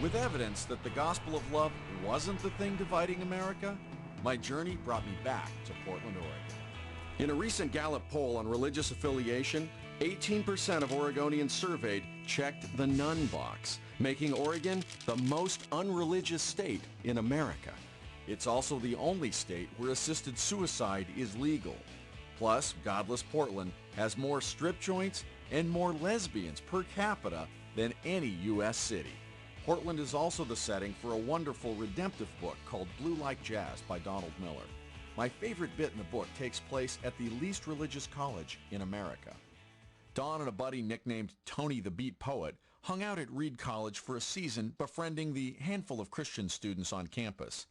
With evidence that the gospel of love wasn't the thing dividing America, my journey brought me back to Portland, Oregon. In a recent Gallup poll on religious affiliation, 18% of Oregonians surveyed checked the none box, making Oregon the most unreligious state in America. It's also the only state where assisted suicide is legal. Plus, godless Portland has more strip joints and more lesbians per capita than any U.S. city. Portland is also the setting for a wonderful redemptive book called Blue Like Jazz by Donald Miller. My favorite bit in the book takes place at the least religious college in America. Don and a buddy nicknamed Tony the Beat Poet hung out at Reed College for a season, befriending the handful of Christian students on campus.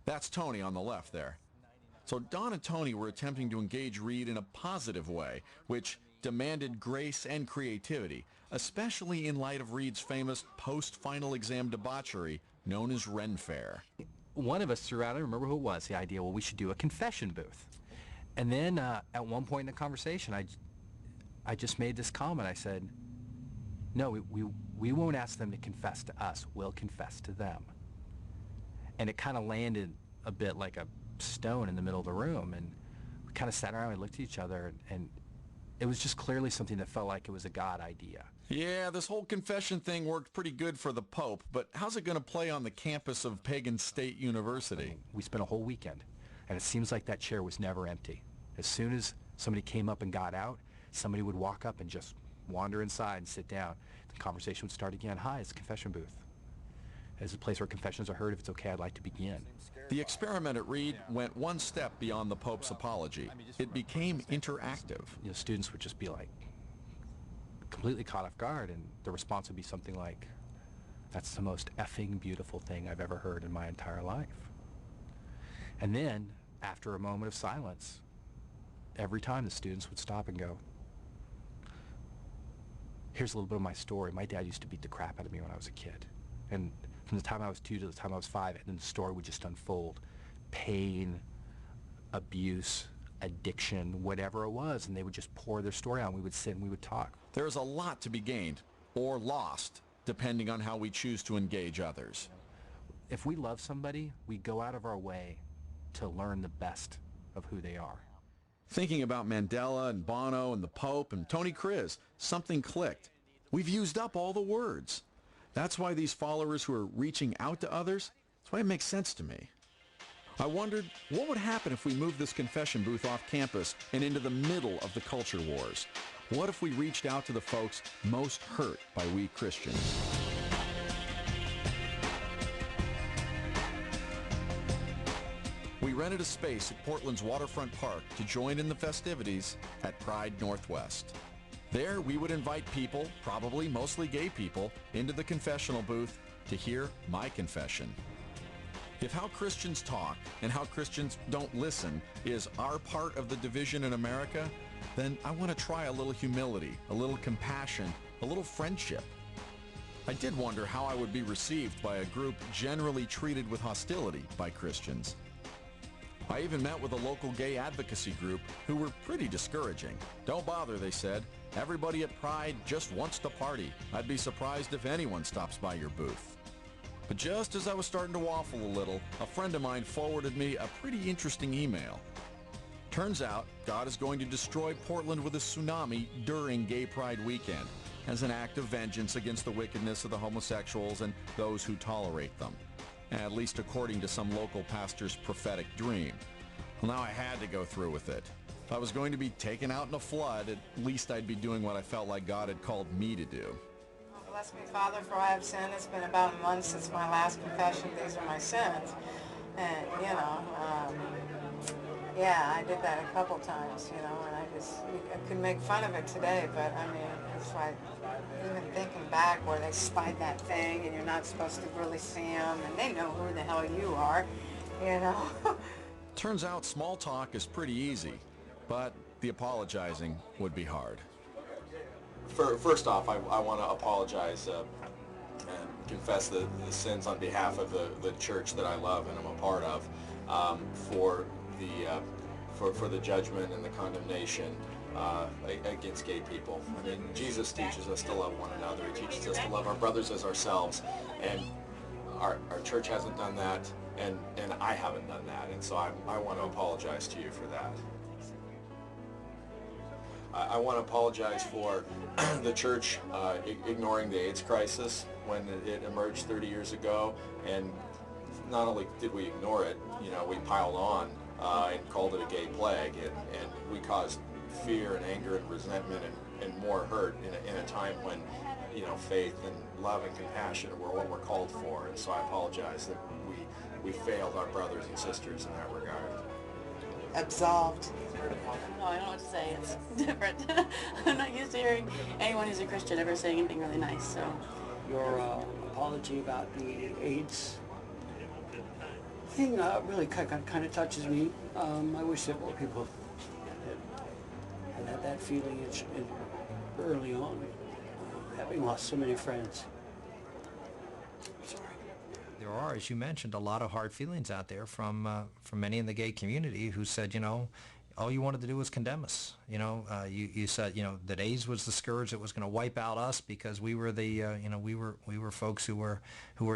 That's Tony on the left there. So Don and Tony were attempting to engage Reed in a positive way, which demanded grace and creativity, especially in light of Reed's famous post-final exam debauchery known as Ren Fair. One of us threw out, I don't remember who it was, the idea, well, we should do a confession booth. And then at one point in the conversation, I just made this comment. I said, no, we won't ask them to confess to us. We'll confess to them. And it kind of landed a bit like a stone in the middle of the room. And we kind of sat around and looked at each other, and it was just clearly something that felt like it was a God idea. Yeah, this whole confession thing worked pretty good for the Pope, but how's it going to play on the campus of Pagan State University? We spent a whole weekend, and it seems like that chair was never empty. As soon as somebody came up and got out, somebody would walk up and just wander inside and sit down. The conversation would start again. Hi, it's a confession booth. It's a place where confessions are heard. If it's okay, I'd like to begin. The experiment at Reed went one step beyond the Pope's apology. It became interactive. You know, students would just be like completely caught off guard, and the response would be something like, that's the most effing beautiful thing I've ever heard in my entire life. And then, after a moment of silence, every time the students would stop and go, here's a little bit of my story. My dad used to beat the crap out of me when I was a kid. And from the time I was 2 to the time I was 5, and then the story would just unfold. Pain, abuse, addiction, whatever it was, and they would just pour their story out. We would sit and we would talk. There is a lot to be gained, or lost, depending on how we choose to engage others. If we love somebody, we go out of our way to learn the best of who they are. Thinking about Mandela and Bono and the Pope and Tony Kriz, something clicked. We've used up all the words. That's why these followers who are reaching out to others, that's why it makes sense to me. I wondered, what would happen if we moved this confession booth off campus and into the middle of the culture wars? What if we reached out to the folks most hurt by we Christians? We rented a space at Portland's Waterfront Park to join in the festivities at Pride Northwest. There, we would invite people, probably mostly gay people, into the confessional booth to hear my confession. If how Christians talk and how Christians don't listen is our part of the division in America, then I want to try a little humility, a little compassion, a little friendship. I did wonder how I would be received by a group generally treated with hostility by Christians. I even met with a local gay advocacy group who were pretty discouraging. Don't bother, they said. Everybody at Pride just wants to party. I'd be surprised if anyone stops by your booth. But just as I was starting to waffle a little, a friend of mine forwarded me a pretty interesting email. Turns out, God is going to destroy Portland with a tsunami during Gay Pride weekend as an act of vengeance against the wickedness of the homosexuals and those who tolerate them. At least according to some local pastor's prophetic dream. Well, now I had to go through with it. If I was going to be taken out in a flood, at least I'd be doing what I felt like God had called me to do. Bless me, Father, for I have sinned. It's been about a month since my last confession. These are my sins. And, yeah, I did that a couple times, and I could make fun of it today, but, I mean, it's like, even thinking back where they slide that thing and you're not supposed to really see them, and they know who the hell you are, Turns out small talk is pretty easy, but the apologizing would be hard. First off, I want to apologize and confess the sins on behalf of the church that I love and I'm a part of, for the judgment and the condemnation against gay people. I mean, Jesus teaches us to love one another. He teaches us to love our brothers as ourselves, and our church hasn't done that, and I haven't done that, and so I want to apologize to you for that. I want to apologize for the church ignoring the AIDS crisis when it emerged 30 years ago, and not only did we ignore it, we piled on and called it a gay plague, and we caused fear and anger and resentment and more hurt in a time when faith and love and compassion were what we're called for. And so I apologize that we failed our brothers and sisters in that regard. Absolved. No, I don't know what to say. It's different. I'm not used to hearing anyone who's a Christian ever say anything really nice. So your apology about the AIDS thing really kind of touches me. I wish that more people had that feeling early on, having lost so many friends. There are, as you mentioned, a lot of hard feelings out there from many in the gay community who said, all you wanted to do was condemn us. You said, that AIDS was the scourge that was going to wipe out us because we were the, we were folks who were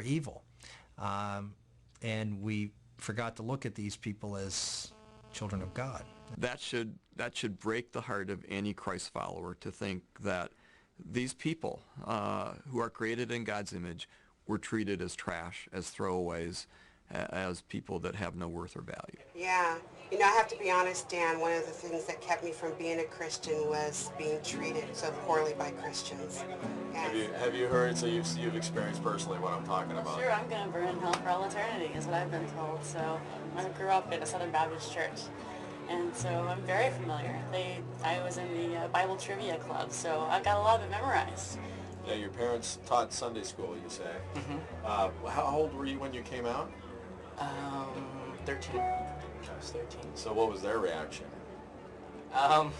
evil, and we forgot to look at these people as children of God. That should break the heart of any Christ follower to think that these people who are created in God's image were treated as trash, as throwaways, as people that have no worth or value. Yeah. I have to be honest, Dan, one of the things that kept me from being a Christian was being treated so poorly by Christians. Have you heard, so you've experienced personally what I'm talking about? Sure, I'm going to burn in hell for all eternity is what I've been told. So I grew up in a Southern Baptist church, and so I'm very familiar. I was in the Bible Trivia Club, so I've got a lot of it memorized. Yeah, your parents taught Sunday school, you say. Mm-hmm. How old were you when you came out? 13. I was 13. So what was their reaction? They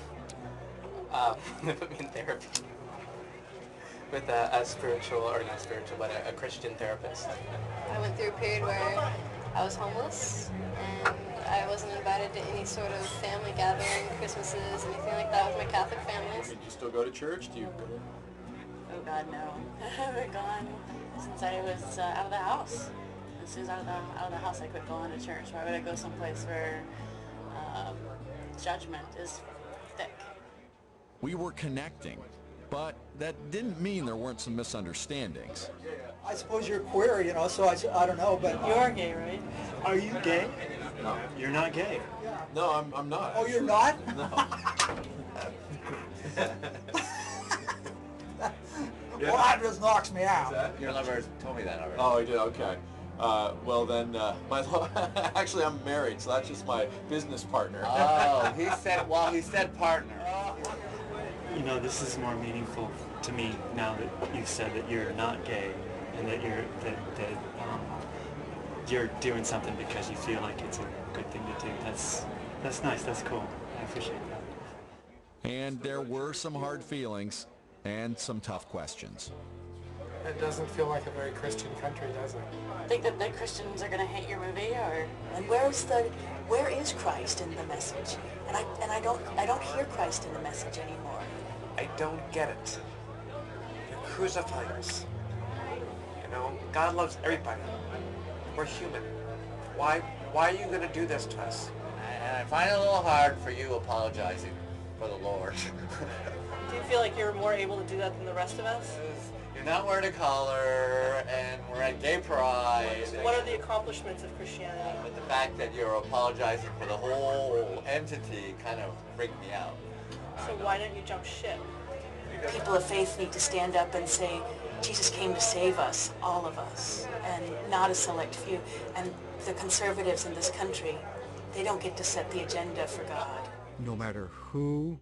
put me in therapy with a spiritual, or not spiritual, but a Christian therapist. I went through a period where I was homeless and I wasn't invited to any sort of family gathering, Christmases, anything like that with my Catholic families. Do you still go to church? Do you? Oh God, no. I haven't gone since I was out of the house. As soon as out of the house, I quit going to church. Why would I go someplace where judgment is thick? We were connecting, but that didn't mean there weren't some misunderstandings. I suppose you're queer, so I don't know, but... You're gay, right? Are you gay? No. You're not gay? No, I'm not. Oh, you're not? No. Well, that just knocks me out. Your lover told me that already. Oh, he did? Okay. Well then, actually I'm married, so that's just my business partner. Oh, he said partner. This is more meaningful to me now that you've said that you're not gay and that you're doing something because you feel like it's a good thing to do. That's nice. That's cool. I appreciate that. And there were some hard feelings and some tough questions. It doesn't feel like a very Christian country, does it? Think that the Christians are going to hate your movie, or? And where is Christ in the message? And I don't hear Christ in the message anymore. I don't get it. You're crucifiers. God loves everybody. We're human. Why are you going to do this to us? And I find it a little hard for you apologizing for the Lord. Do you feel like you're more able to do that than the rest of us? You're not wearing a collar, and we're at gay pride. What are the accomplishments of Christianity? But the fact that you're apologizing for the whole entity kind of freaked me out. So why don't you jump ship? People of faith need to stand up and say, Jesus came to save us, all of us, and not a select few. And the conservatives in this country, they don't get to set the agenda for God. No matter who